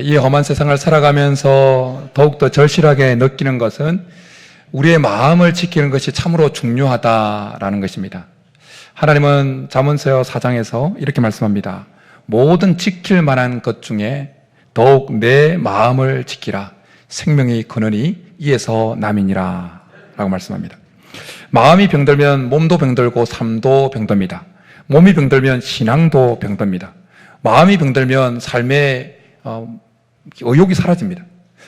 이 험한 세상을 살아가면서 더욱더 절실하게 느끼는 것은 우리의 마음을 지키는 것이 참으로 중요하다라는 것입니다. 하나님은 잠언서 4장에서 이렇게 말씀합니다. 모든 지킬 만한 것 중에 더욱 내 마음을 지키라. 생명의 근원이 이에서 남이니라 라고 말씀합니다. 마음이 병들면 몸도 병들고 삶도 병듭니다. 몸이 병들면 신앙도 병듭니다. 마음이 병들면 삶의 의욕이 사라집니다.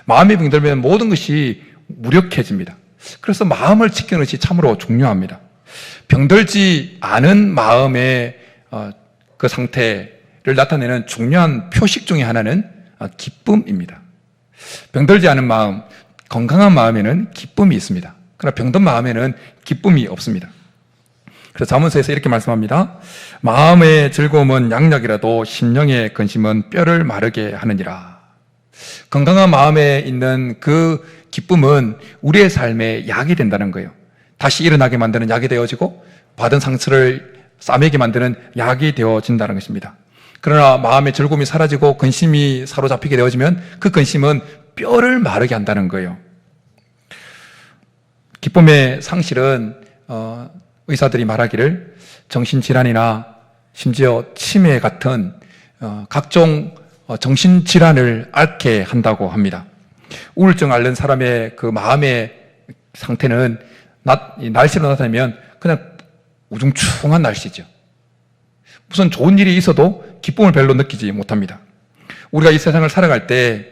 마음이 병들면 모든 것이 무력해집니다. 그래서 마음을 지키는 것이 참으로 중요합니다. 병들지 않은 마음의 그 상태를 나타내는 중요한 표식 중에 하나는 기쁨입니다. 병들지 않은 마음, 건강한 마음에는 기쁨이 있습니다. 그러나 병든 마음에는 기쁨이 없습니다. 그래서 잠언서에서 이렇게 말씀합니다. 마음의 즐거움은 양약이라도 심령의 근심은 뼈를 마르게 하느니라. 건강한 마음에 있는 그 기쁨은 우리의 삶에 약이 된다는 거예요. 다시 일어나게 만드는 약이 되어지고 받은 상처를 싸매게 만드는 약이 되어진다는 것입니다. 그러나 마음의 즐거움이 사라지고 근심이 사로잡히게 되어지면 그 근심은 뼈를 마르게 한다는 거예요. 기쁨의 상실은 의사들이 말하기를 정신질환이나 심지어 치매 같은 각종 정신질환을 앓게 한다고 합니다. 우울증 앓는 사람의 그 마음의 상태는 날씨로 나타나면 그냥 우중충한 날씨죠. 무슨 좋은 일이 있어도 기쁨을 별로 느끼지 못합니다. 우리가 이 세상을 살아갈 때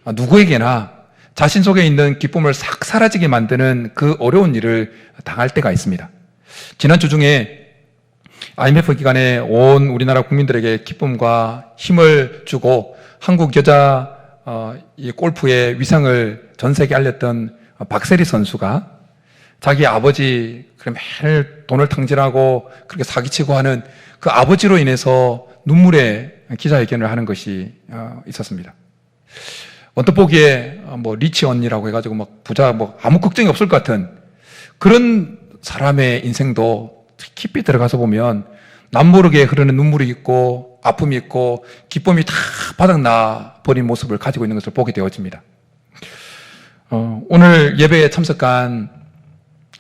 누구에게나 자신 속에 있는 기쁨을 싹 사라지게 만드는 그 어려운 일을 당할 때가 있습니다. 지난주 중에 IMF 기간에 온 우리나라 국민들에게 기쁨과 힘을 주고 한국 여자 이 골프의 위상을 전 세계에 알렸던 박세리 선수가 자기 아버지 매일 돈을 탕진하고 그렇게 사기치고 하는 그 아버지로 인해서 눈물의 기자회견을 하는 것이 있었습니다. 언뜻 보기에 리치 언니라고 해가지고 막 부자 아무 걱정이 없을 것 같은 그런 사람의 인생도 깊이 들어가서 보면 남모르게 흐르는 눈물이 있고 아픔이 있고 기쁨이 다 바닥나 버린 모습을 가지고 있는 것을 보게 되어집니다. 오늘 예배에 참석한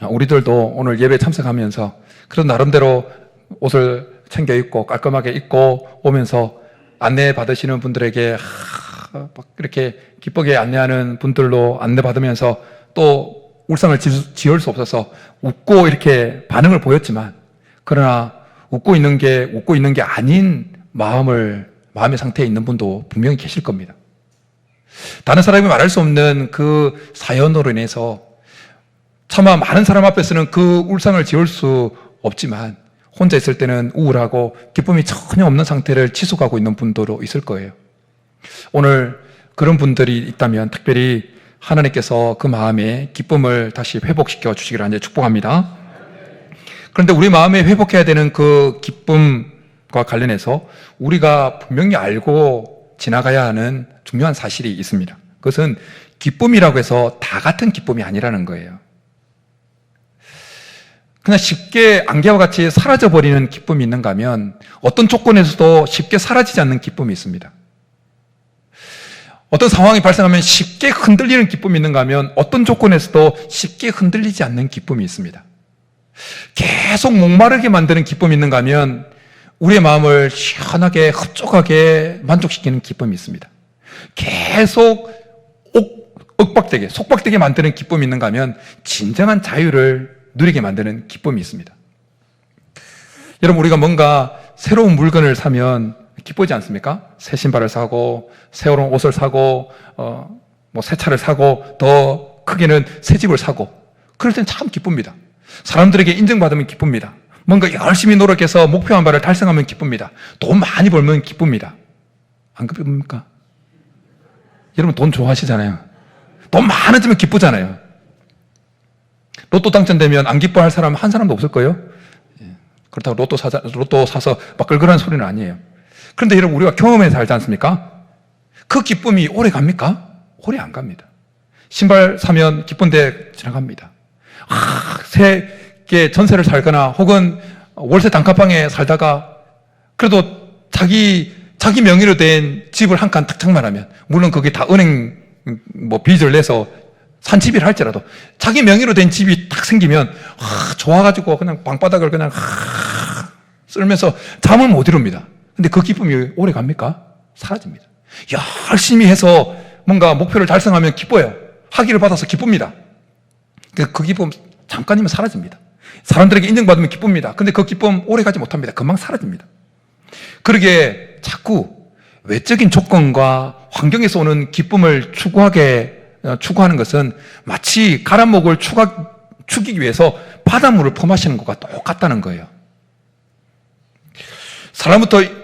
우리들도 오늘 예배에 참석하면서 그런 나름대로 옷을 챙겨 입고 깔끔하게 입고 오면서 안내 받으시는 분들에게 이렇게 기쁘게 안내하는 분들로 안내받으면서 또 울상을 지을 수 없어서 웃고 이렇게 반응을 보였지만 그러나 웃고 있는 게 아닌 마음의 상태에 있는 분도 분명히 계실 겁니다. 다른 사람이 말할 수 없는 그 사연으로 인해서 차마 많은 사람 앞에서는 그 울상을 지을 수 없지만 혼자 있을 때는 우울하고 기쁨이 전혀 없는 상태를 지속하고 있는 분도 있을 거예요. 오늘 그런 분들이 있다면 특별히 하나님께서 그 마음에 기쁨을 다시 회복시켜 주시기를 간절히 축복합니다. 그런데 우리 마음에 회복해야 되는 그 기쁨과 관련해서 우리가 분명히 알고 지나가야 하는 중요한 사실이 있습니다. 그것은 기쁨이라고 해서 다 같은 기쁨이 아니라는 거예요. 그냥 쉽게 안개와 같이 사라져버리는 기쁨이 있는가 하면 어떤 조건에서도 쉽게 사라지지 않는 기쁨이 있습니다. 어떤 상황이 발생하면 쉽게 흔들리는 기쁨이 있는가 하면 어떤 조건에서도 쉽게 흔들리지 않는 기쁨이 있습니다. 계속 목마르게 만드는 기쁨이 있는가 하면 우리의 마음을 시원하게 흡족하게 만족시키는 기쁨이 있습니다. 계속 억박되게 속박되게 만드는 기쁨이 있는가 하면 진정한 자유를 누리게 만드는 기쁨이 있습니다. 여러분, 우리가 뭔가 새로운 물건을 사면 기쁘지 않습니까? 새 신발을 사고 새로운 옷을 사고 새 차를 사고 더 크게는 새 집을 사고 그럴 때는 참 기쁩니다. 사람들에게 인정받으면 기쁩니다. 뭔가 열심히 노력해서 목표한 바를 달성하면 기쁩니다. 돈 많이 벌면 기쁩니다. 안 기쁩니까? 여러분 돈 좋아하시잖아요. 돈 많아지면 기쁘잖아요. 로또 당첨되면 안 기뻐할 사람 한 사람도 없을 거예요. 그렇다고 로또 사서 막 끌끌하는 소리는 아니에요. 그런데 여러분 우리가 경험해서 알지 않습니까? 그 기쁨이 오래 갑니까? 오래 안 갑니다. 신발 사면 기쁜데 지나갑니다. 새 전세를 살거나 혹은 월세 단칸방에 살다가 그래도 자기 자기 명의로 된 집을 한 칸 탁 장만하면, 물론 그게 다 은행 빚을 내서 산 집이라 할지라도 자기 명의로 된 집이 딱 생기면 좋아가지고 그냥 방바닥을 그냥 쓸면서 잠을 못 이룹니다. 근데 그 기쁨이 오래 갑니까? 사라집니다. 열심히 해서 뭔가 목표를 달성하면 기뻐요. 학위를 받아서 기쁩니다. 그 기쁨 잠깐이면 사라집니다. 사람들에게 인정받으면 기쁩니다. 근데 그 기쁨 오래 가지 못합니다. 금방 사라집니다. 그러게 자꾸 외적인 조건과 환경에서 오는 기쁨을 추구하는 것은 마치 가라목을 죽이기 위해서 바닷물을 퍼마시는 것과 똑같다는 거예요.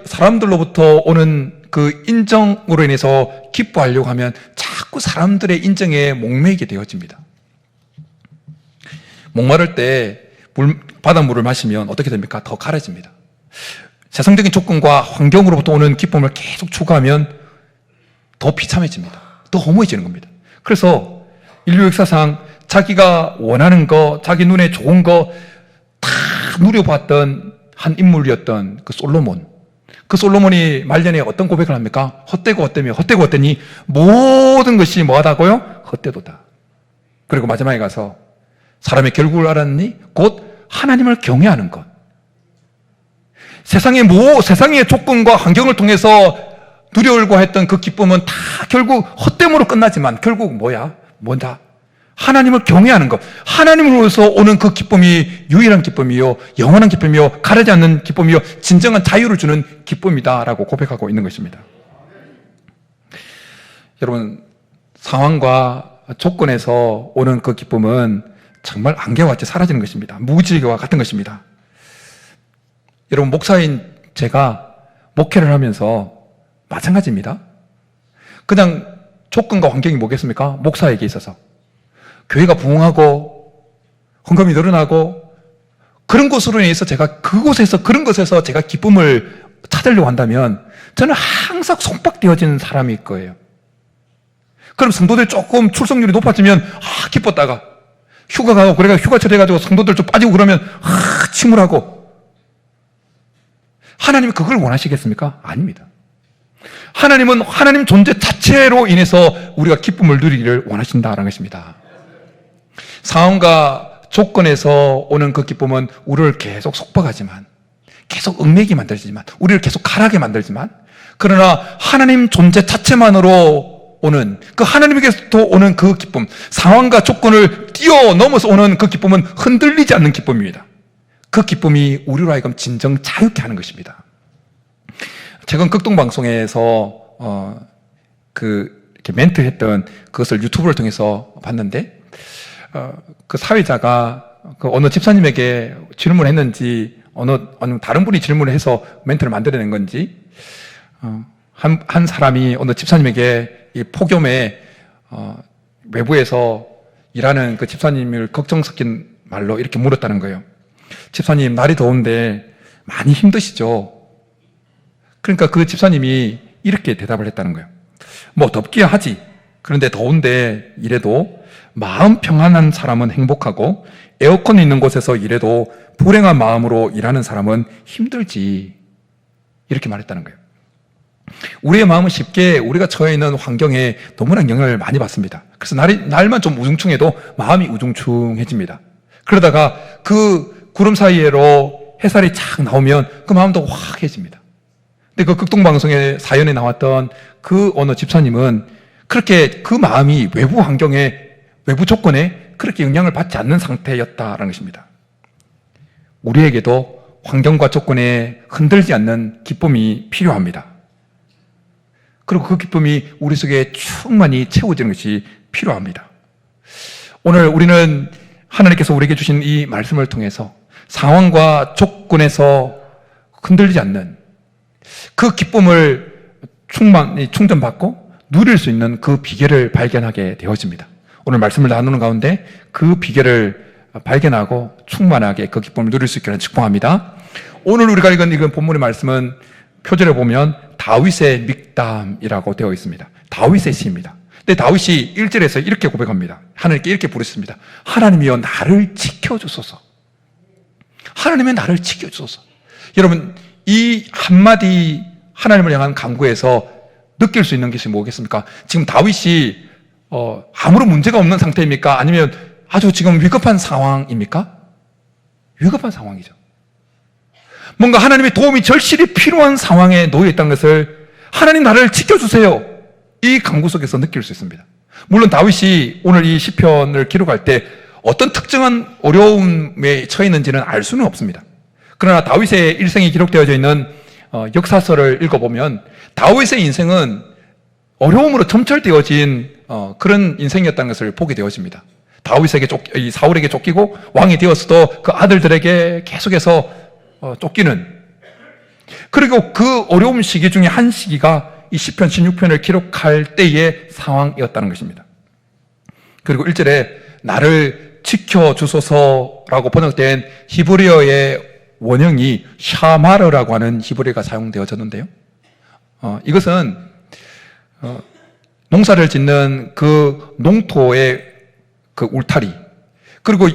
사람들로부터 오는 그 인정으로 인해서 기뻐하려고 하면 자꾸 사람들의 인정에 목매이게 되어집니다. 목마를 때 바닷물을 마시면 어떻게 됩니까? 더 가라집니다. 세상적인 조건과 환경으로부터 오는 기쁨을 계속 추구하면 더 비참해집니다. 더 허무해지는 겁니다. 그래서 인류 역사상 자기가 원하는 거, 자기 눈에 좋은 거 다 누려봤던 한 인물이었던 그 솔로몬. 그 솔로몬이 말년에 어떤 고백을 합니까? 헛되고 헛되니 모든 것이 뭐하다고요? 헛되도다. 그리고 마지막에 가서 사람의 결국을 알았니? 곧 하나님을 경외하는 것. 세상의 조건과 환경을 통해서 누려오려고 했던 그 기쁨은 다 결국 헛됨으로 끝나지만 결국 뭐다? 하나님을 경외하는 것. 하나님으로서 오는 그 기쁨이 유일한 기쁨이요, 영원한 기쁨이요, 가르지 않는 기쁨이요, 진정한 자유를 주는 기쁨이다라고 고백하고 있는 것입니다. 여러분, 상황과 조건에서 오는 그 기쁨은 정말 안개와 같이 사라지는 것입니다. 무지개와 같은 것입니다. 여러분, 목사인 제가 목회를 하면서 마찬가지입니다. 그냥 조건과 환경이 뭐겠습니까? 목사에게 있어서 교회가 부흥하고 헌금이 늘어나고 그런 것으로 인해서 제가 그런 것에서 제가 기쁨을 찾으려고 한다면 저는 항상 속박되어지는 사람일 거예요. 그럼 성도들 조금 출석률이 높아지면 기뻤다가 휴가 가고 그래가 휴가철 해가지고 성도들 좀 빠지고 그러면 침울하고. 하나님이 그걸 원하시겠습니까? 아닙니다. 하나님은 하나님 존재 자체로 인해서 우리가 기쁨을 누리기를 원하신다는 것입니다. 상황과 조건에서 오는 그 기쁨은 우리를 계속 속박하지만, 계속 얽매이게 만들지만, 우리를 계속 가라게 만들지만, 그러나 하나님 존재 자체만으로 오는 그 하나님에게서 오는 그 기쁨, 상황과 조건을 뛰어넘어서 오는 그 기쁨은 흔들리지 않는 기쁨입니다. 그 기쁨이 우리로 하여금 진정 자유케 하는 것입니다. 최근 극동방송에서 이렇게 멘트했던 그것을 유튜브를 통해서 봤는데, 그 사회자가 어느 집사님에게 질문을 했는지, 어느 다른 분이 질문을 해서 멘트를 만들어낸 건지, 한 사람이 어느 집사님에게 이 폭염에 외부에서 일하는 그 집사님을 걱정 섞인 말로 이렇게 물었다는 거예요. 집사님, 날이 더운데 많이 힘드시죠? 그러니까 그 집사님이 이렇게 대답을 했다는 거예요. 뭐 덥기야 하지. 그런데 더운데 일해도 마음 평안한 사람은 행복하고, 에어컨 있는 곳에서 일해도 불행한 마음으로 일하는 사람은 힘들지. 이렇게 말했다는 거예요. 우리의 마음은 쉽게 우리가 처해 있는 환경에 너무나 영향을 많이 받습니다. 그래서 날만 좀 우중충해도 마음이 우중충해집니다. 그러다가 그 구름 사이로 햇살이 착 나오면 그 마음도 확해집니다. 근데 그 극동방송의 사연에 나왔던 그 어느 집사님은 그렇게 그 마음이 외부 환경에, 외부 조건에 그렇게 영향을 받지 않는 상태였다라는 것입니다. 우리에게도 환경과 조건에 흔들지 않는 기쁨이 필요합니다. 그리고 그 기쁨이 우리 속에 충만히 채워지는 것이 필요합니다. 오늘 우리는 하나님께서 우리에게 주신 이 말씀을 통해서 상황과 조건에서 흔들리지 않는 그 기쁨을 충전받고 누릴 수 있는 그 비결을 발견하게 되어집니다. 오늘 말씀을 나누는 가운데 그 비결을 발견하고 충만하게 그 기쁨을 누릴 수 있기를 축복합니다. 오늘 우리가 읽은 본문의 말씀은 표절에 보면 다윗의 믹담이라고 되어 있습니다. 다윗의 시입니다. 근데 다윗이 1절에서 이렇게 고백합니다. 하나님께 이렇게 부르셨습니다. 하나님이여 나를 지켜주소서. 하나님의 나를 지켜주소서. 여러분, 이 한마디 하나님을 향한 간구에서 느낄 수 있는 것이 뭐겠습니까? 지금 다윗이 아무런 문제가 없는 상태입니까? 아니면 아주 지금 위급한 상황입니까? 위급한 상황이죠. 뭔가 하나님의 도움이 절실히 필요한 상황에 놓여 있다는 것을 하나님 나를 지켜주세요. 이 간구 속에서 느낄 수 있습니다. 물론 다윗이 오늘 이 시편을 기록할 때 어떤 특정한 어려움에 처해 있는지는 알 수는 없습니다. 그러나 다윗의 일생이 기록되어져 있는 역사서를 읽어보면 다윗의 인생은 어려움으로 점철되어진 그런 인생이었다는 것을 보게 되어집니다. 다윗에게 사울에게 쫓기고 왕이 되었어도 그 아들들에게 계속해서 쫓기는, 그리고 그 어려움 시기 중에 한 시기가 이 시편 16편을 기록할 때의 상황이었다는 것입니다. 그리고 1절에 나를 지켜주소서라고 번역된 히브리어의 원형이 샤마르라고 하는 히브리어가 사용되어졌는데요. 이것은 농사를 짓는 그 농토의 그 울타리, 그리고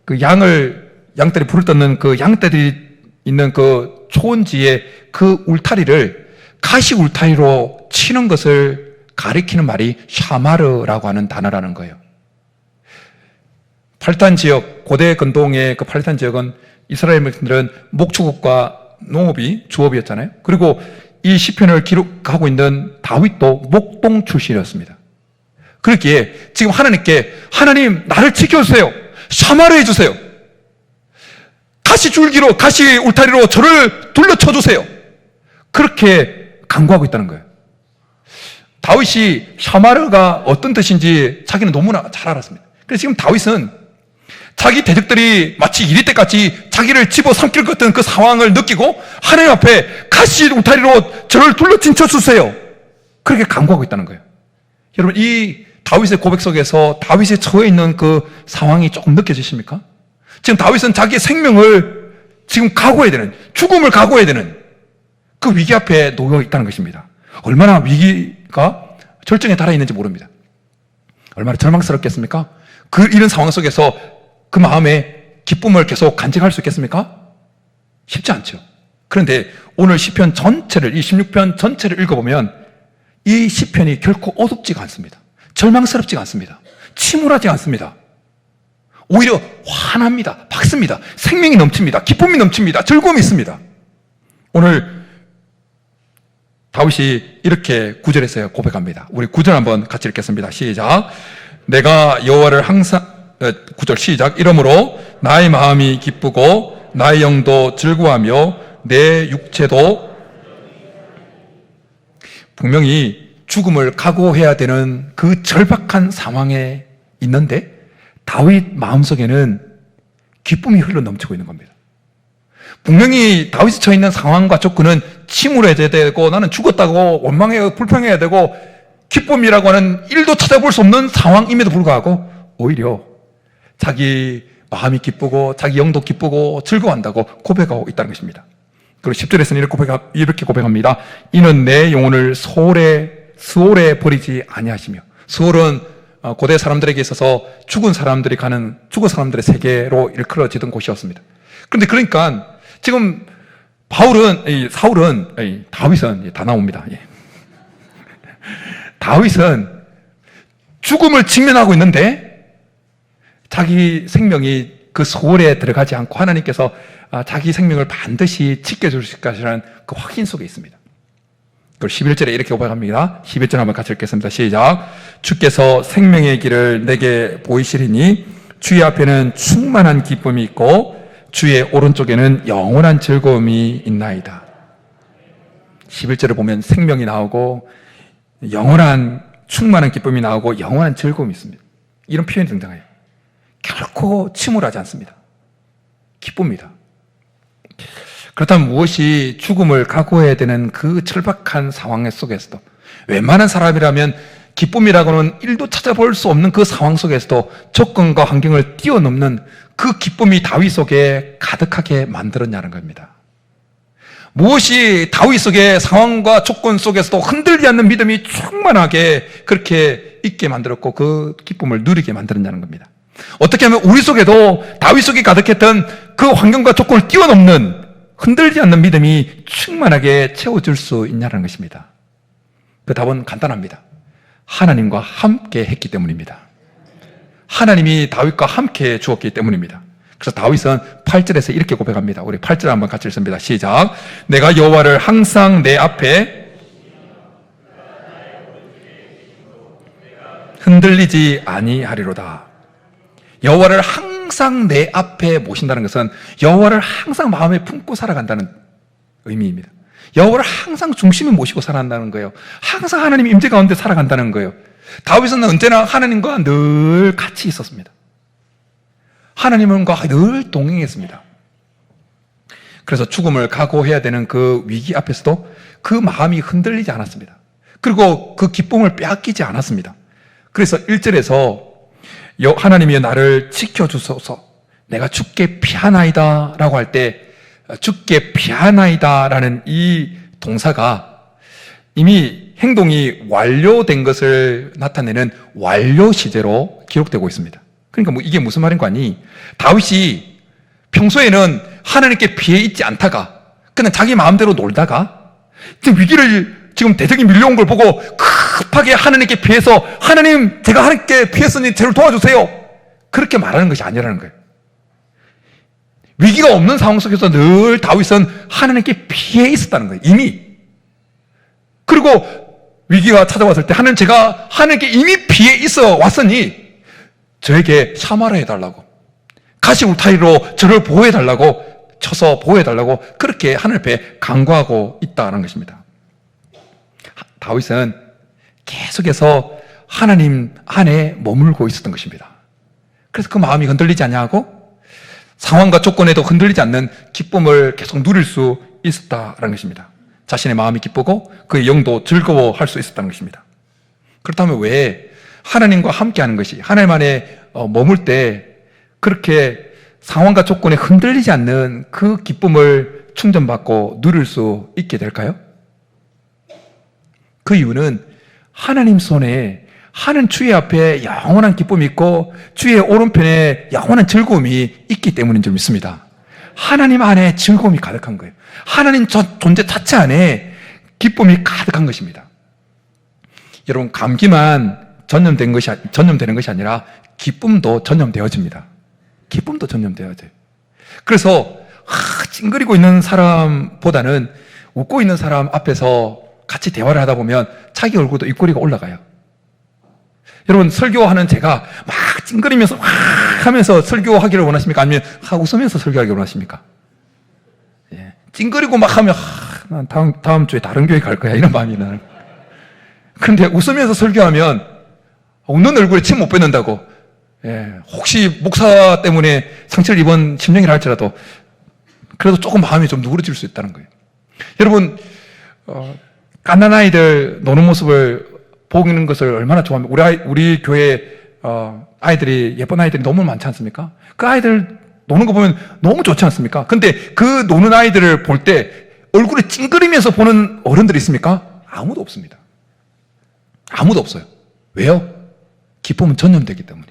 그 양떼들이 불을 뜯는 그 양떼들이 있는 그 초원지의 그 울타리를 가시 울타리로 치는 것을 가리키는 말이 샤마르라고 하는 단어라는 거예요. 팔레스타인 지역, 고대 근동의 그 팔레스타인 지역은 이스라엘 백성들은 목축업과 농업이 주업이었잖아요. 그리고 이 시편을 기록하고 있는 다윗도 목동 출신이었습니다. 그렇기에 지금 하나님께 하나님 나를 지켜주세요. 샤마르 해주세요. 가시 줄기로, 가시 울타리로 저를 둘러쳐주세요. 그렇게 간구하고 있다는 거예요. 다윗이 샤마르가 어떤 뜻인지 자기는 너무나 잘 알았습니다. 그래서 지금 다윗은 자기 대적들이 마치 이리 때까지 자기를 집어삼킬 것 같은 그 상황을 느끼고 하나님 앞에 가시 울타리로 저를 둘러친쳐 주세요. 그렇게 간구하고 있다는 거예요. 여러분, 이 다윗의 고백 속에서 다윗이 처해 있는 그 상황이 조금 느껴지십니까? 지금 다윗은 자기의 생명을 지금 각오해야 되는, 죽음을 각오해야 되는 그 위기 앞에 놓여 있다는 것입니다. 얼마나 위기가 절정에 달해 있는지 모릅니다. 얼마나 절망스럽겠습니까? 이런 상황 속에서 그 마음에 기쁨을 계속 간직할 수 있겠습니까? 쉽지 않죠. 그런데 오늘 시편 전체를, 이 16편 전체를 읽어보면 이 시편이 결코 어둡지가 않습니다. 절망스럽지가 않습니다. 침울하지 않습니다. 오히려 환합니다. 밝습니다. 생명이 넘칩니다. 기쁨이 넘칩니다. 즐거움이 있습니다. 오늘 다윗이 이렇게 9절에서 고백합니다. 우리 9절 한번 같이 읽겠습니다. 시작. 내가 여호와를 항상 9절 시작. 이러므로 나의 마음이 기쁘고 나의 영도 즐거워하며 내 육체도, 분명히 죽음을 각오해야 되는 그 절박한 상황에 있는데 다윗 마음속에는 기쁨이 흘러 넘치고 있는 겁니다. 분명히 다윗이 처해 있는 상황과 조건은 침울해져야 되고 나는 죽었다고 원망해야, 불평해야 되고 기쁨이라고 하는 일도 찾아볼 수 없는 상황임에도 불구하고 오히려 자기 마음이 기쁘고 자기 영도 기쁘고 즐거워한다고 고백하고 있다는 것입니다. 그리고 10절에서는 이렇게 고백합니다. 이는 내 영혼을 스올에 버리지 아니하시며. 스올은 고대 사람들에게 있어서 죽은 사람들의 세계로 일컬어지던 곳이었습니다. 그런데 그러니까 지금 다윗은 다 나옵니다. 다윗은 죽음을 직면하고 있는데 자기 생명이 그 소홀에 들어가지 않고 하나님께서 자기 생명을 반드시 지켜주실 것이라는 그 확신 속에 있습니다. 그리고 11절에 이렇게 고백합니다. 11절 한번 같이 읽겠습니다. 시작. 주께서 생명의 길을 내게 보이시리니 주의 앞에는 충만한 기쁨이 있고 주의 오른쪽에는 영원한 즐거움이 있나이다. 11절을 보면 생명이 나오고 영원한 충만한 기쁨이 나오고 영원한 즐거움이 있습니다. 이런 표현이 등장해요. 결코 침울하지 않습니다. 기쁩니다. 그렇다면 무엇이 죽음을 각오해야 되는 그 절박한 상황 속에서도, 웬만한 사람이라면 기쁨이라고는 일도 찾아볼 수 없는 그 상황 속에서도 조건과 환경을 뛰어넘는 그 기쁨이 다윗 속에 가득하게 만들었냐는 겁니다. 무엇이 다윗 속의 상황과 조건 속에서도 흔들리지 않는 믿음이 충만하게 그렇게 있게 만들었고 그 기쁨을 누리게 만들었냐는 겁니다. 어떻게 하면 우리 속에도 다윗 속에 가득했던 그 환경과 조건을 뛰어넘는 흔들리지 않는 믿음이 충만하게 채워줄 수 있냐는 것입니다. 그 답은 간단합니다. 하나님과 함께 했기 때문입니다. 하나님이 다윗과 함께 주었기 때문입니다. 그래서 다윗은 8절에서 이렇게 고백합니다. 우리 8절 한번 같이 읽습니다. 시작. 내가 여호와를 항상 내 앞에 흔들리지 아니하리로다. 여호와를 항상 내 앞에 모신다는 것은 여호와를 항상 마음에 품고 살아간다는 의미입니다. 여호와를 항상 중심에 모시고 살아간다는 거예요. 항상 하나님 임재 가운데 살아간다는 거예요. 다윗은 언제나 하나님과 늘 같이 있었습니다. 하나님과 늘 동행했습니다. 그래서 죽음을 각오해야 되는 그 위기 앞에서도 그 마음이 흔들리지 않았습니다. 그리고 그 기쁨을 빼앗기지 않았습니다. 그래서 1절에서 하나님이 나를 지켜주소서 내가 죽게 피하나이다 라고 할 때 죽게 피하나이다 라는 이 동사가 이미 행동이 완료된 것을 나타내는 완료 시제로 기록되고 있습니다. 그러니까 이게 무슨 말인 거 아니? 다윗이 평소에는 하나님께 피해 있지 않다가 그냥 자기 마음대로 놀다가 지금 위기를 지금 대적이 밀려온 걸 보고 급하게 하나님께 피해서 하나님 제가 하나님께 피했으니 저를 도와주세요 그렇게 말하는 것이 아니라는 거예요. 위기가 없는 상황 속에서 늘 다윗은 하나님께 피해 있었다는 거예요. 이미. 그리고 위기가 찾아왔을 때 하나님 제가 하나님께 이미 피해 있어 왔으니 저에게 샤마라 해달라고 가시 울타리로 저를 보호해달라고 쳐서 보호해달라고 그렇게 하늘 앞에 간구하고 있다는 것입니다. 다윗은 계속해서 하나님 안에 머물고 있었던 것입니다. 그래서 그 마음이 흔들리지 않냐고 상황과 조건에도 흔들리지 않는 기쁨을 계속 누릴 수 있었다는 것입니다. 자신의 마음이 기쁘고 그의 영도 즐거워할 수 있었다는 것입니다. 그렇다면 왜 하나님과 함께하는 것이 하나님 안에 머물 때 그렇게 상황과 조건에 흔들리지 않는 그 기쁨을 충전받고 누릴 수 있게 될까요? 그 이유는 하나님 손에 하는 주의 앞에 영원한 기쁨이 있고 주의 오른편에 영원한 즐거움이 있기 때문인 줄 믿습니다. 하나님 안에 즐거움이 가득한 거예요. 하나님 존재 자체 안에 기쁨이 가득한 것입니다. 여러분 감기만 전염되는 것이 아니라 기쁨도 전염되어집니다. 기쁨도 전염되어져요. 그래서 찡그리고 있는 사람보다는 웃고 있는 사람 앞에서 같이 대화를 하다 보면 자기 얼굴도 입꼬리가 올라가요. 여러분 설교하는 제가 막 찡그리면서 막 하면서 설교하기를 원하십니까? 아니면 웃으면서 설교하기를 원하십니까? 예. 찡그리고 막 하면 난 다음 주에 다른 교회 갈 거야 이런 마음이 나는. 그런데 웃으면서 설교하면 웃는 얼굴에 침 못 뱉는다고. 예. 혹시 목사 때문에 상처를 입은 심령이라 할지라도 그래도 조금 마음이 좀 누그러질 수 있다는 거예요. 여러분 갓난 아이들 노는 모습을 보는 것을 얼마나 좋아합니까? 우리 교회 아이들이 예쁜 아이들이 너무 많지 않습니까? 그 아이들 노는 거 보면 너무 좋지 않습니까? 근데 그 노는 아이들을 볼 때 얼굴에 찡그리면서 보는 어른들이 있습니까? 아무도 없습니다. 아무도 없어요. 왜요? 기쁨은 전염되기 때문에.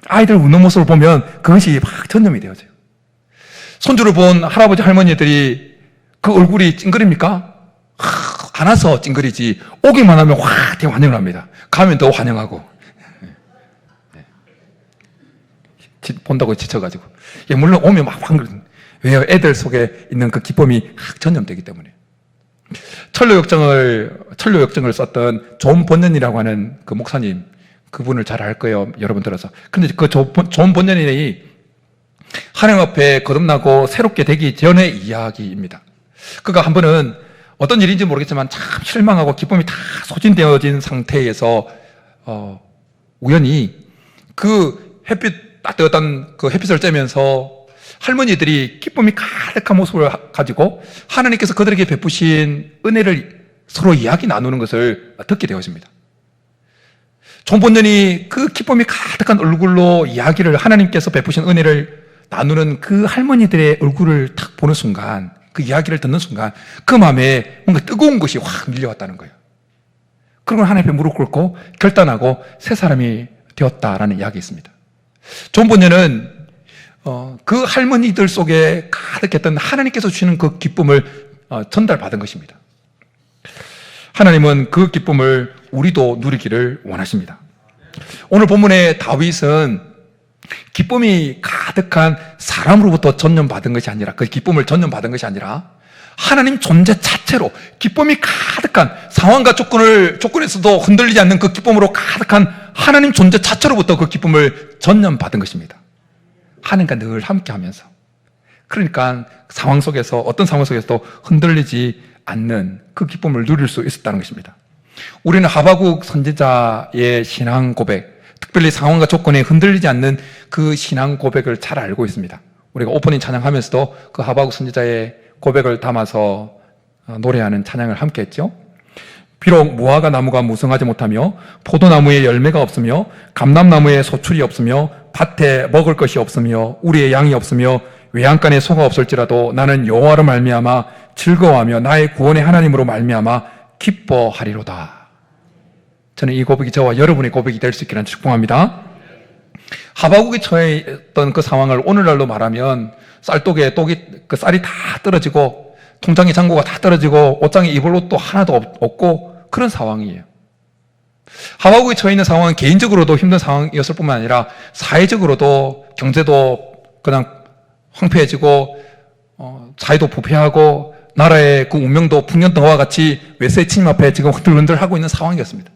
아이들 웃는 모습을 보면 그것이 막 전염이 되어져요. 손주를 본 할아버지 할머니들이 그 얼굴이 찡그립니까? 안 와서 찡그리지 오기만 하면 확 되게 환영을 합니다. 가면 더 환영하고 본다고 지쳐가지고 물론 오면 막 환글. 왜요? 애들 속에 있는 그 기쁨이 확 전염되기 때문에. 천로역정을 썼던 존 번연이라고 하는 그 목사님 그분을 잘 알 거예요. 여러분 들어서. 근데 그 존 번연이 하나님 앞에 거듭나고 새롭게 되기 전의 이야기입니다. 그가 한 번은 어떤 일인지 모르겠지만 참 실망하고 기쁨이 다 소진되어진 상태에서 우연히 그 햇빛 따뜻한 그 햇빛을 쬐면서 할머니들이 기쁨이 가득한 모습을 가지고 하나님께서 그들에게 베푸신 은혜를 서로 이야기 나누는 것을 듣게 되었습니다. 존 번연이 그 기쁨이 가득한 얼굴로 이야기를 하나님께서 베푸신 은혜를 나누는 그 할머니들의 얼굴을 탁 보는 순간 그 이야기를 듣는 순간 그 마음에 뭔가 뜨거운 것이 확 밀려왔다는 거예요. 그리고 하나님 앞에 무릎 꿇고 결단하고 새 사람이 되었다라는 이야기 있습니다. 존 번연은 그 할머니들 속에 가득했던 하나님께서 주시는 그 기쁨을 전달받은 것입니다. 하나님은 그 기쁨을 우리도 누리기를 원하십니다. 오늘 본문의 다윗은 기쁨이 가득한 사람으로부터 전염받은 것이 아니라, 그 기쁨을 전염받은 것이 아니라 하나님 존재 자체로 기쁨이 가득한, 상황과 조건에서도 흔들리지 않는 그 기쁨으로 가득한 하나님 존재 자체로부터 그 기쁨을 전염받은 것입니다. 하나님과 늘 함께하면서, 그러니까 상황 속에서, 어떤 상황 속에서도 흔들리지 않는 그 기쁨을 누릴 수 있었다는 것입니다. 우리는 하박국 선지자의 신앙 고백, 특별히 상황과 조건에 흔들리지 않는 그 신앙 고백을 잘 알고 있습니다. 우리가 오프닝 찬양하면서도 그 하박국 선지자의 고백을 담아서 노래하는 찬양을 함께 했죠. 비록 무화과 나무가 무성하지 못하며 포도나무에 열매가 없으며 감람나무에 소출이 없으며 밭에 먹을 것이 없으며 우리의 양이 없으며 외양간에 소가 없을지라도 나는 여호와로 말미암아 즐거워하며 나의 구원의 하나님으로 말미암아 기뻐하리로다. 저는 이 고백이 저와 여러분의 고백이 될 수 있기를 축복합니다. 하박국이 처해 있던 그 상황을 오늘날로 말하면 쌀독에 그 쌀이 다 떨어지고 통장에 잔고가 다 떨어지고 옷장에 입을 옷도 하나도 없고 그런 상황이에요. 하박국이 처해 있는 상황은 개인적으로도 힘든 상황이었을 뿐만 아니라 사회적으로도, 경제도 그냥 황폐해지고 사회도 부패하고 나라의 그 운명도 풍년등화와 같이 외세의 침입 앞에 지금 흔들흔들하고 있는 상황이었습니다.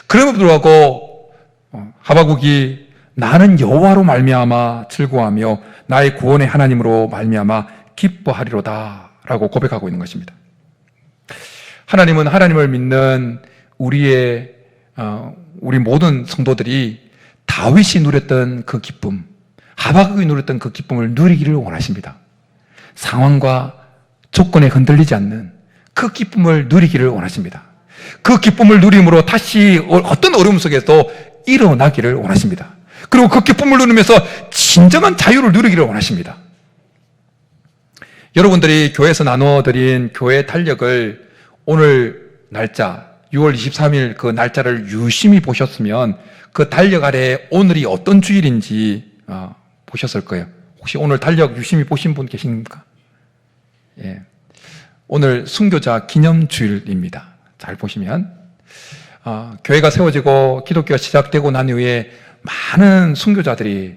그럼에도 불구하고 하박국이 나는 여호와로 말미암아 즐거워하며 나의 구원의 하나님으로 말미암아 기뻐하리로다 라고 고백하고 있는 것입니다. 하나님은 하나님을 믿는 우리 모든 성도들이 다윗이 누렸던 그 기쁨, 하박국이 누렸던 그 기쁨을 누리기를 원하십니다. 상황과 조건에 흔들리지 않는 그 기쁨을 누리기를 원하십니다. 그 기쁨을 누림으로 다시 어떤 어려움 속에서 일어나기를 원하십니다. 그리고 그 기쁨을 누리면서 진정한 자유를 누리기를 원하십니다. 여러분들이 교회에서 나눠드린 교회 달력을 오늘 날짜 6월 23일 그 날짜를 유심히 보셨으면 그 달력 아래에 오늘이 어떤 주일인지 보셨을 거예요. 혹시 오늘 달력 유심히 보신 분 계십니까? 예. 오늘 순교자 기념주일입니다. 잘 보시면 교회가 세워지고 기독교가 시작되고 난 이후에 많은 순교자들이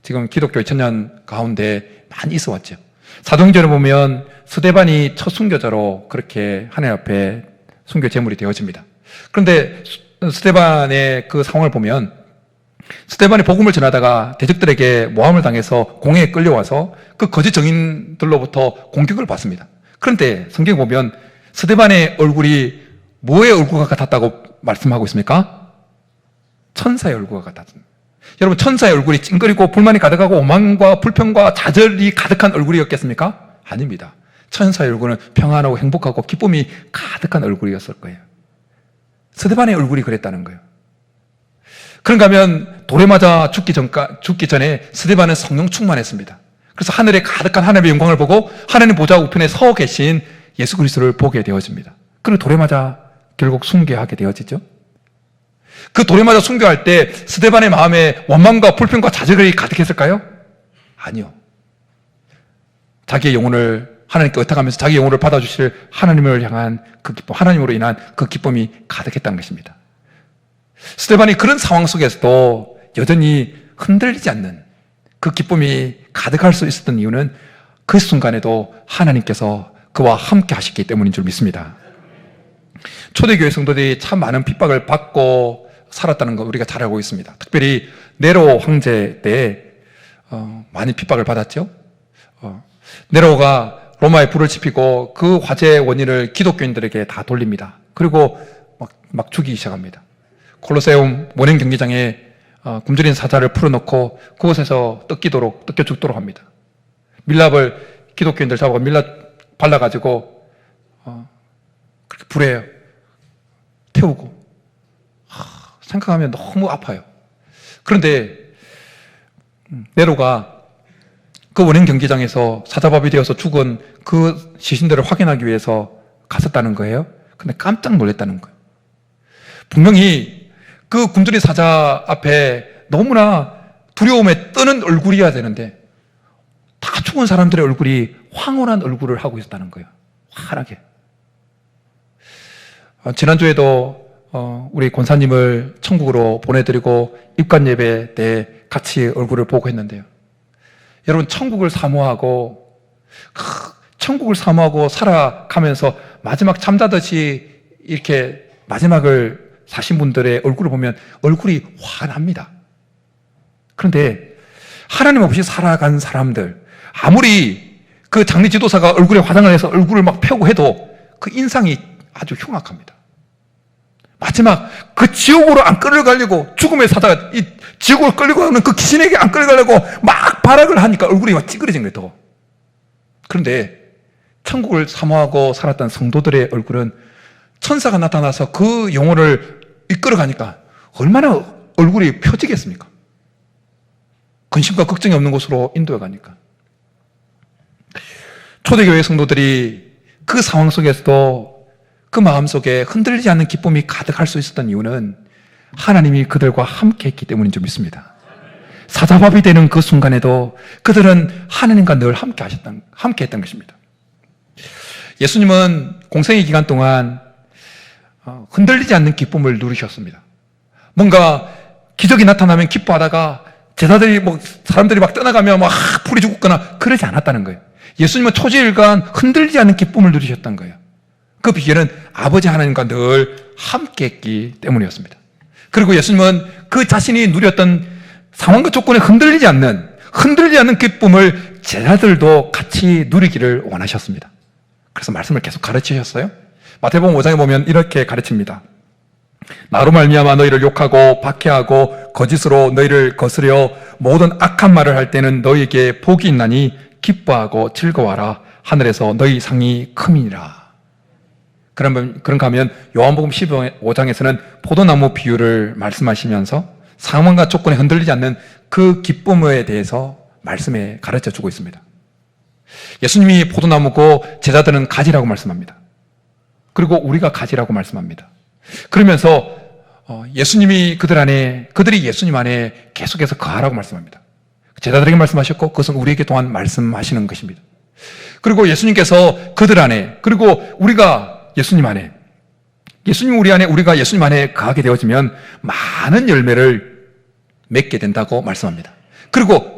지금 기독교 2000년 가운데 많이 있어 왔죠. 사도행전을 보면 스데반이 첫 순교자로 그렇게 하나님 앞에 순교 제물이 되어집니다. 그런데 스데반의 그 상황을 보면 스데반이 복음을 전하다가 대적들에게 모함을 당해서 공회에 끌려와서 그 거짓 정인들로부터 공격을 받습니다. 그런데 성경에 보면 스데반의 얼굴이 뭐의 얼굴과 같았다고 말씀하고 있습니까? 천사의 얼굴과 같았습니다. 여러분, 천사의 얼굴이 찡그리고 불만이 가득하고 오만과 불평과 좌절이 가득한 얼굴이었겠습니까? 아닙니다. 천사의 얼굴은 평안하고 행복하고 기쁨이 가득한 얼굴이었을 거예요. 스데반의 얼굴이 그랬다는 거예요. 그런가 하면 돌에 맞아 죽기 전에 스데반은 성령 충만했습니다. 그래서 하늘에 가득한 하나님의 영광을 보고 하나님 보좌 우편에 서 계신 예수 그리스도를 보게 되어집니다. 그리고 돌에 맞아 결국 순교하게 되어지죠. 그 돌에 맞아 순교할 때 스데반의 마음에 원망과 불평과 좌절이 가득했을까요? 아니요. 자기의 영혼을 하나님께 의탁하면서 자기 영혼을 받아주실 하나님을 향한 그 기쁨, 하나님으로 인한 그 기쁨이 가득했다는 것입니다. 스데반이 그런 상황 속에서도 여전히 흔들리지 않는 그 기쁨이 가득할 수 있었던 이유는 그 순간에도 하나님께서 그와 함께 하셨기 때문인 줄 믿습니다. 초대교회 성도들이 참 많은 핍박을 받고 살았다는 거 우리가 잘 알고 있습니다. 특별히 네로 황제 때 많이 핍박을 받았죠. 네로가 로마에 불을 지피고 그 화재의 원인을 기독교인들에게 다 돌립니다. 그리고 막 죽이기 시작합니다. 콜로세움 원행 경기장에 굶주린 사자를 풀어놓고 그곳에서 뜯겨 죽도록 합니다. 밀랍을 기독교인들 잡아서 밀랍 발라가지고 그렇게 불에 태우고 생각하면 너무 아파요. 그런데 네로가 그 원행 경기장에서 사자밥이 되어서 죽은 그 시신들을 확인하기 위해서 갔었다는 거예요. 근데 깜짝 놀랐다는 거예요. 분명히 그 굶주린 사자 앞에 너무나 두려움에 떠는 얼굴이어야 되는데 죽은 사람들의 얼굴이 황홀한 얼굴을 하고 있었다는 거예요. 환하게. 지난주에도 우리 권사님을 천국으로 보내드리고 입관 예배 때 같이 얼굴을 보고 했는데요. 여러분, 천국을 사모하고 살아가면서 마지막 잠자듯이 이렇게 마지막을 사신 분들의 얼굴을 보면 얼굴이 환합니다. 그런데 하나님 없이 살아간 사람들, 아무리 그 장례 지도사가 얼굴에 화장을 해서 얼굴을 막 펴고 해도 그 인상이 아주 흉악합니다. 마지막 그 지옥으로 안 끌려가려고, 죽음의 사자가 이 지옥으로 끌려고 하는 그 귀신에게 안 끌려가려고 막 발악을 하니까 얼굴이 막 찌그러진 거예요, 더. 그런데 천국을 사모하고 살았던 성도들의 얼굴은 천사가 나타나서 그 영혼을 이끌어가니까 얼마나 얼굴이 펴지겠습니까? 근심과 걱정이 없는 곳으로 인도해 가니까. 초대교회 성도들이 그 상황 속에서도 그 마음속에 흔들리지 않는 기쁨이 가득할 수 있었던 이유는 하나님이 그들과 함께 했기 때문인 줄 믿습니다. 사자밥이 되는 그 순간에도 그들은 하나님과 늘 함께 했던 것입니다. 예수님은 공생의 기간 동안 흔들리지 않는 기쁨을 누리셨습니다. 뭔가 기적이 나타나면 기뻐하다가 사람들이 막 떠나가면 막 불이 죽거나 그러지 않았다는 거예요. 예수님은 초지일간 흔들리지 않는 기쁨을 누리셨던 거예요. 그 비결은 아버지 하나님과 늘 함께 했기 때문이었습니다. 그리고 예수님은 그 자신이 누렸던 상황과 조건에 흔들리지 않는 기쁨을 제자들도 같이 누리기를 원하셨습니다. 그래서 말씀을 계속 가르치셨어요. 마태복음 5장에 보면 이렇게 가르칩니다. 나로 말미암아 너희를 욕하고 박해하고 거짓으로 너희를 거스려 모든 악한 말을 할 때는 너희에게 복이 있나니 기뻐하고 즐거워하라. 하늘에서 너희 상이 큼이니라. 그런가 하면 요한복음 15장에서는 포도나무 비유를 말씀하시면서 상황과 조건에 흔들리지 않는 그 기쁨에 대해서 말씀에 가르쳐주고 있습니다. 예수님이 포도나무고 제자들은 가지라고 말씀합니다. 그리고 우리가 가지라고 말씀합니다. 그러면서 예수님이 그들이 예수님 안에 계속해서 거하라고 말씀합니다. 제자들에게 말씀하셨고 그것은 우리에게 또한 말씀하시는 것입니다. 그리고 예수님께서 그들 안에, 그리고 우리가 예수님 안에, 우리가 예수님 안에 거하게 되어지면 많은 열매를 맺게 된다고 말씀합니다. 그리고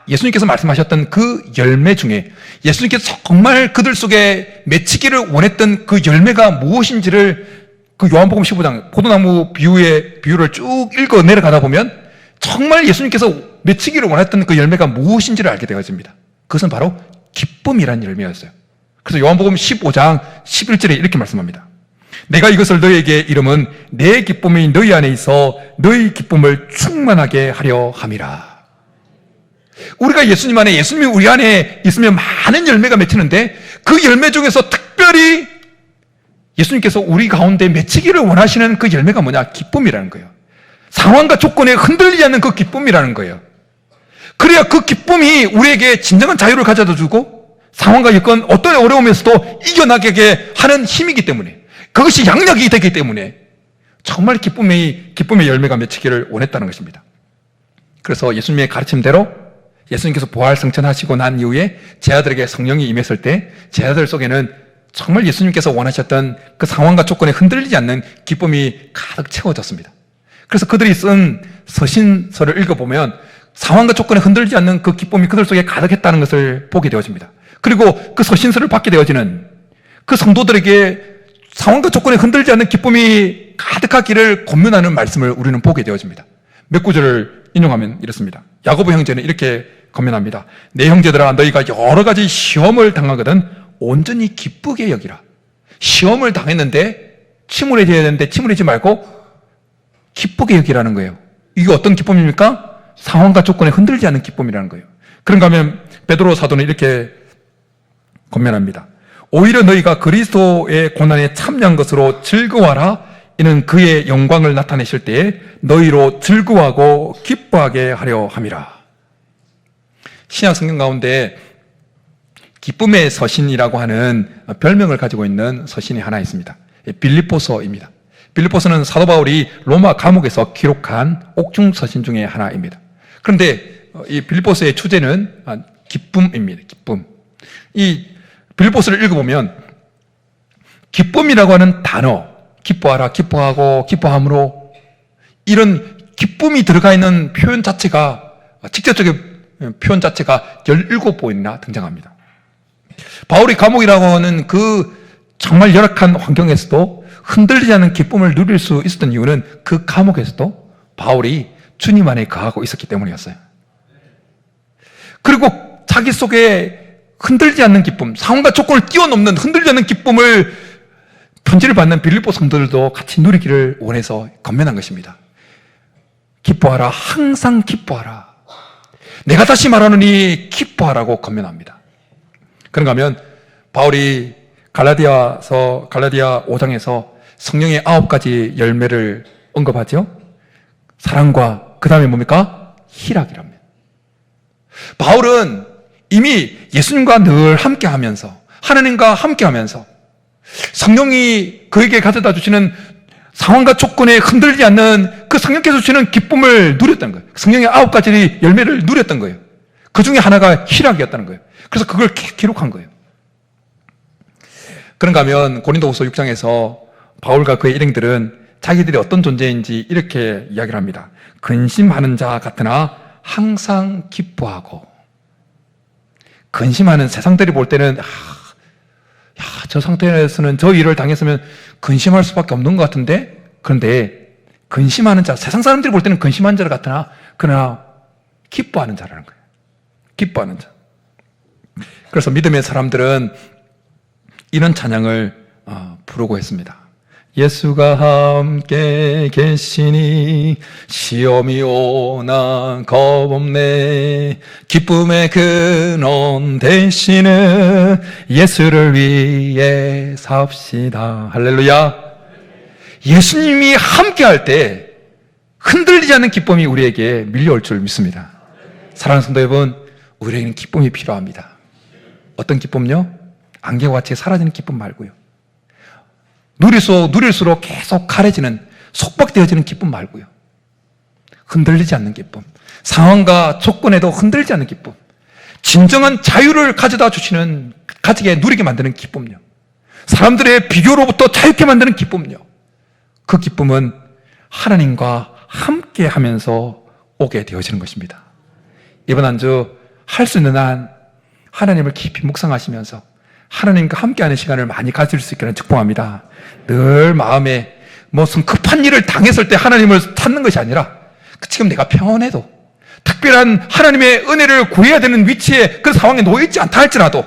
예수님께서 말씀하셨던 그 열매 중에 예수님께서 정말 그들 속에 맺히기를 원했던 그 열매가 무엇인지를 그 요한복음 15장 포도나무 비유를 쭉 읽어 내려가다 보면 정말 예수님께서 맺히기를 원했던 그 열매가 무엇인지를 알게 되어집니다. 그것은 바로 기쁨이라는 열매였어요. 그래서 요한복음 15장 11절에 이렇게 말씀합니다. 내가 이것을 너희에게 이름은 내 기쁨이 너희 안에 있어 너희 기쁨을 충만하게 하려 함이라. 우리가 예수님 안에, 예수님이 우리 안에 있으면 많은 열매가 맺히는데 그 열매 중에서 특별히 예수님께서 우리 가운데 맺히기를 원하시는 그 열매가 뭐냐? 기쁨이라는 거예요. 상황과 조건에 흔들리지 않는 그 기쁨이라는 거예요. 그래야 그 기쁨이 우리에게 진정한 자유를 가져다 주고 상황과 여건 어떤 어려움에서도 이겨나가게 하는 힘이기 때문에, 그것이 양력이 되기 때문에 정말 기쁨의 열매가 맺히기를 원했다는 것입니다. 그래서 예수님의 가르침대로 예수님께서 부활 승천하시고 난 이후에 제자들에게 성령이 임했을 때 제자들 속에는 정말 예수님께서 원하셨던 그 상황과 조건에 흔들리지 않는 기쁨이 가득 채워졌습니다. 그래서 그들이 쓴 서신서를 읽어보면 상황과 조건에 흔들리지 않는 그 기쁨이 그들 속에 가득했다는 것을 보게 되어집니다. 그리고 그 서신서를 받게 되어지는 그 성도들에게 상황과 조건에 흔들리지 않는 기쁨이 가득하기를 권면하는 말씀을 우리는 보게 되어집니다. 몇 구절을 인용하면 이렇습니다. 야고보 형제는 이렇게 권면합니다. 내 형제들아, 너희가 여러 가지 시험을 당하거든 온전히 기쁘게 여기라. 시험을 당했는데 침울해져야 되는데 침울해지지 말고 기쁘게 여기라는 거예요. 이게 어떤 기쁨입니까? 상황과 조건에 흔들리지 않는 기쁨이라는 거예요. 그런가 하면 베드로 사도는 이렇게 권면합니다. 오히려 너희가 그리스도의 고난에 참여한 것으로 즐거워하라. 이는 그의 영광을 나타내실 때에 너희로 즐거워하고 기뻐하게 하려 함이라. 신약 성경 가운데 기쁨의 서신이라고 하는 별명을 가지고 있는 서신이 하나 있습니다. 빌립보서입니다. 빌립보서는 사도 바울이 로마 감옥에서 기록한 옥중 서신 중에 하나입니다. 그런데 이 빌립보서의 주제는 기쁨입니다. 기쁨. 이 빌립보서를 읽어보면 기쁨이라고 하는 단어, 기뻐하라, 기뻐하고, 기뻐함으로, 이런 기쁨이 들어가 있는 표현 자체가, 직접적인 표현 자체가 17번이나 등장합니다. 바울이 감옥이라고 하는 그 정말 열악한 환경에서도 흔들리지 않는 기쁨을 누릴 수 있었던 이유는 그 감옥에서도 바울이 주님 안에 거하고 있었기 때문이었어요. 그리고 자기 속에 흔들리지 않는 기쁨, 상황과 조건을 뛰어넘는 흔들리지 않는 기쁨을 편지를 받는 빌립보 성도들도 같이 누리기를 원해서 건면한 것입니다. 기뻐하라, 항상 기뻐하라. 내가 다시 말하노니 기뻐하라고 건면합니다. 그런가 하면 바울이 갈라디아 5장에서 성령의 9가지 열매를 언급하죠. 사랑과 그 다음에 뭡니까? 희락이랍니다. 바울은 이미 예수님과 늘 함께하면서, 하나님과 함께하면서 성령이 그에게 가져다 주시는 상황과 조건에 흔들리지 않는 그 성령께서 주시는 기쁨을 누렸다는 거예요. 성령의 9가지 열매를 누렸던 거예요. 그 중에 하나가 희락이었다는 거예요. 그래서 그걸 기록한 거예요. 그런가 하면 고린도후서 6장에서 바울과 그의 일행들은 자기들이 어떤 존재인지 이렇게 이야기를 합니다. 근심하는 자 같으나 항상 기뻐하고. 근심하는, 세상들이 볼 때는 저 상태에서는 저 일을 당했으면 근심할 수밖에 없는 것 같은데, 그런데 근심하는 자, 세상 사람들이 볼 때는 근심한 자 같으나 그러나 기뻐하는 자라는 거예요. 기뻐하는 자. 그래서 믿음의 사람들은 이런 찬양을 부르고 했습니다. 예수가 함께 계시니 시험이 오나 겁없네. 기쁨의 근원 되시는 예수를 위해 삽시다. 할렐루야. 예수님이 함께 할 때 흔들리지 않는 기쁨이 우리에게 밀려올 줄 믿습니다. 사랑하는 성도 여러분, 우리에게는 기쁨이 필요합니다. 어떤 기쁨요? 안개와 같이 사라지는 기쁨 말고요. 누릴수록 계속 가려지는, 속박되어지는 기쁨 말고요. 흔들리지 않는 기쁨. 상황과 조건에도 흔들리지 않는 기쁨. 진정한 자유를 가져다 주시는, 가지게 누리게 만드는 기쁨요. 사람들의 비교로부터 자유케 만드는 기쁨요. 그 기쁨은 하나님과 함께 하면서 오게 되어지는 것입니다. 이번 한 주 할 수 있는 한 하나님을 깊이 묵상하시면서 하나님과 함께하는 시간을 많이 가질 수 있기를 축복합니다. 늘 마음에 무슨 급한 일을 당했을 때 하나님을 찾는 것이 아니라 지금 내가 평온해도 특별한 하나님의 은혜를 구해야 되는 위치에 그 상황에 놓여있지 않다 할지라도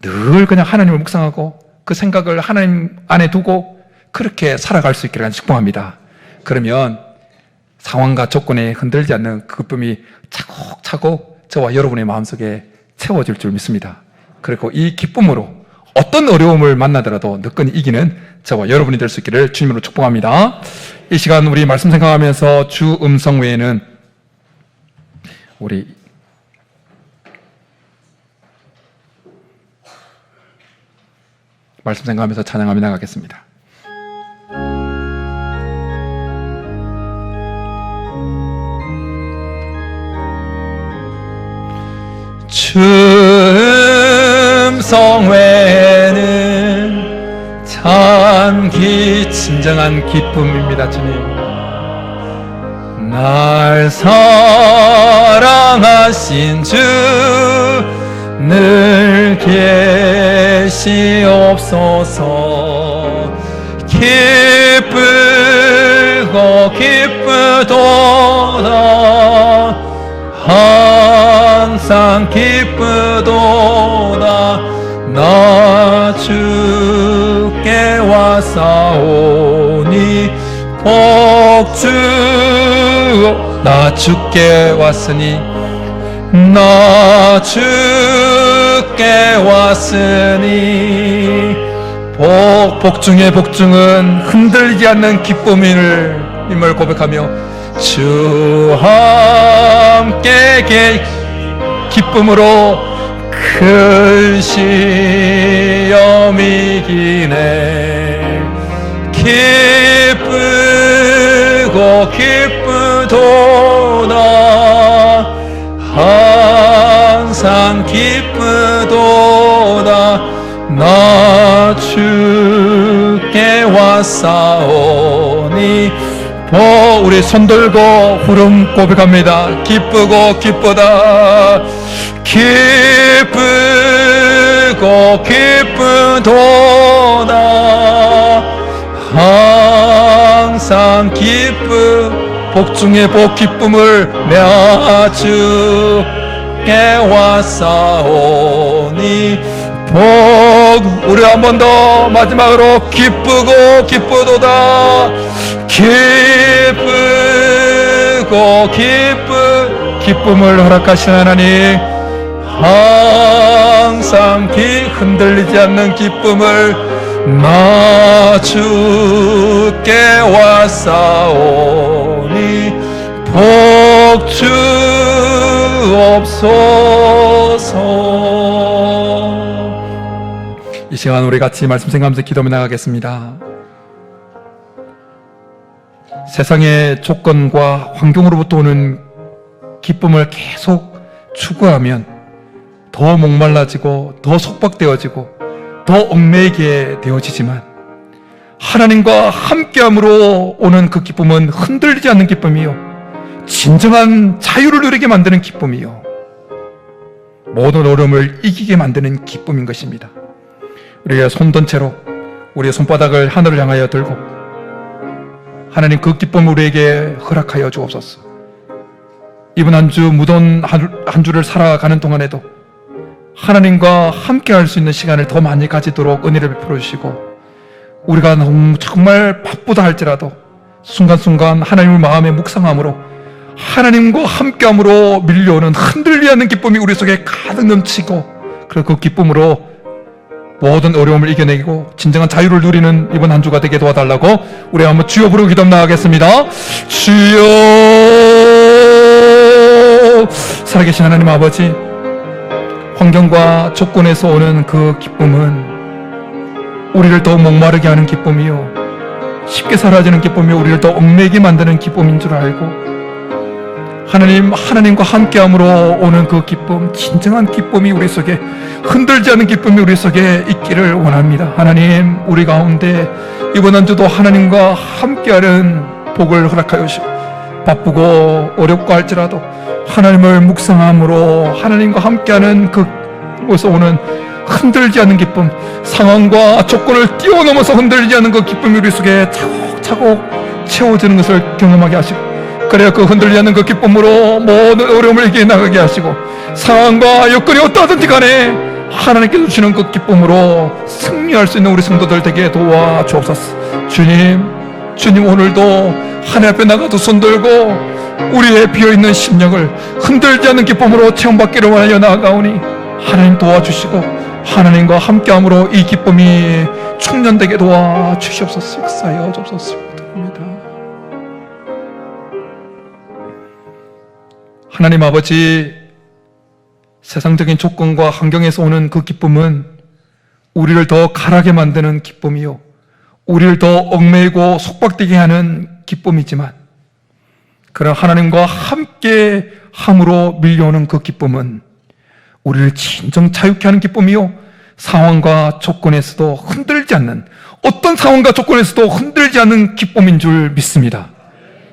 늘 그냥 하나님을 묵상하고 그 생각을 하나님 안에 두고 그렇게 살아갈 수 있기를 축복합니다. 그러면 상황과 조건에 흔들지 않는 그 기쁨이 차곡차곡 저와 여러분의 마음속에 채워질 줄 믿습니다. 그리고 이 기쁨으로 어떤 어려움을 만나더라도 늦건이 이기는 저와 여러분이 될 수 있기를 주님으로 축복합니다. 이 시간 우리 말씀 생각하면서 주 음성 외에는 우리 말씀 생각하면서 찬양하며 나가겠습니다. 주 음성 외에는 참 진정한 기쁨입니다. 주님, 날 사랑하신 주 늘 계시옵소서. 기쁘고 기쁘도다 항상 기쁘도다 나 주께 왔사오니 복주 나 주께 왔으니 나 주께 왔으니 복중의 복중은 흔들리지 않는 기쁨임을 고백하며 주 함께 기쁨으로 큰 시험 이기네. 기쁘고 기쁘도다 왔사오니 우리 손 들고 후름 고백합니다. 기쁘고 기쁘다. 기쁘고 기쁘도다. 항상 복 중에 복 기쁨을 내가 주께 왔사오니 우리 한 번 더 마지막으로 기쁘고 기쁘도다. 기쁘고 기쁨을 허락하신 하나님, 항상 흔들리지 않는 기쁨을 나 주께 왔사오니 복 주옵소서. 이 시간 우리 같이 말씀 생각하면서 기도하며 나가겠습니다. 세상의 조건과 환경으로부터 오는 기쁨을 계속 추구하면 더 목말라지고 더 속박되어지고 더 얽매이게 되어지지만, 하나님과 함께함으로 오는 그 기쁨은 흔들리지 않는 기쁨이요, 진정한 자유를 누리게 만드는 기쁨이요, 모든 어려움을 이기게 만드는 기쁨인 것입니다. 우리의 손든 채로 우리의 손바닥을 하늘을 향하여 들고 하나님 그 기쁨을 우리에게 허락하여 주옵소서. 이번 한 주 무더운 한 주를 살아가는 동안에도 하나님과 함께 할 수 있는 시간을 더 많이 가지도록 은혜를 베풀어 주시고, 우리가 정말 바쁘다 할지라도 순간순간 하나님을 마음에 묵상함으로 하나님과 함께함으로 밀려오는 흔들리지 않는 기쁨이 우리 속에 가득 넘치고, 그리고 그 기쁨으로 모든 어려움을 이겨내고 진정한 자유를 누리는 이번 한 주가 되게 도와달라고 우리 한번 주여 부르고 기도 나가겠습니다. 주여. 살아계신 하나님 아버지, 환경과 조건에서 오는 그 기쁨은 우리를 더 목마르게 하는 기쁨이요, 쉽게 사라지는 기쁨이요, 우리를 더 얽매이게 만드는 기쁨인 줄 알고, 하나님과 함께함으로 오는 그 기쁨, 진정한 기쁨이 우리 속에, 흔들지 않는 기쁨이 우리 속에 있기를 원합니다. 하나님, 우리 가운데 이번 한 주도 하나님과 함께하는 복을 허락하여 주시고, 바쁘고 어렵고 할지라도 하나님을 묵상함으로 하나님과 함께하는 그곳에서 오는 흔들지 않는 기쁨, 상황과 조건을 뛰어넘어서 흔들리지 않는 그 기쁨이 우리 속에 차곡차곡 채워지는 것을 경험하게 하시고, 그래야 그 흔들리지 않는 그 기쁨으로 모든 어려움을 이겨나가게 하시고, 상황과 여건이 어떠하든지 간에 하나님께서 주시는 그 기쁨으로 승리할 수 있는 우리 성도들 되게 도와주옵소서. 주님 오늘도 하나님 앞에 나가도 손들고 우리의 비어있는 심령을 흔들지 않는 기쁨으로 체험받기를 원하여 나아가오니, 하나님 도와주시고 하나님과 함께함으로 이 기쁨이 충전되게 도와주시옵소서. 역사하여 주옵소서. 부탁합니다. 하나님 아버지, 세상적인 조건과 환경에서 오는 그 기쁨은 우리를 더 가라게 만드는 기쁨이요, 우리를 더 얽매이고 속박되게 하는 기쁨이지만, 그러나 하나님과 함께 함으로 밀려오는 그 기쁨은 우리를 진정 자유케 하는 기쁨이요, 상황과 조건에서도 흔들지 않는, 어떤 상황과 조건에서도 흔들지 않는 기쁨인 줄 믿습니다.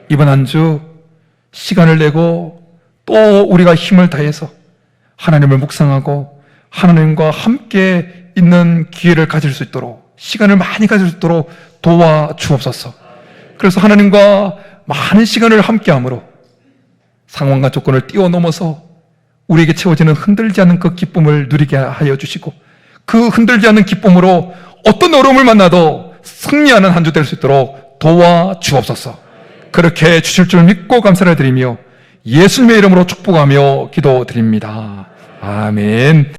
이번 한 주 시간을 내고 또 우리가 힘을 다해서 하나님을 묵상하고 하나님과 함께 있는 기회를 가질 수 있도록, 시간을 많이 가질 수 있도록 도와주옵소서. 그래서 하나님과 많은 시간을 함께함으로 상황과 조건을 뛰어넘어서 우리에게 채워지는 흔들지 않는 그 기쁨을 누리게 하여 주시고, 그 흔들지 않는 기쁨으로 어떤 어려움을 만나도 승리하는 한 주 될 수 있도록 도와주옵소서. 그렇게 주실 줄 믿고 감사를 드리며 예수님의 이름으로 축복하며 기도드립니다. 아멘.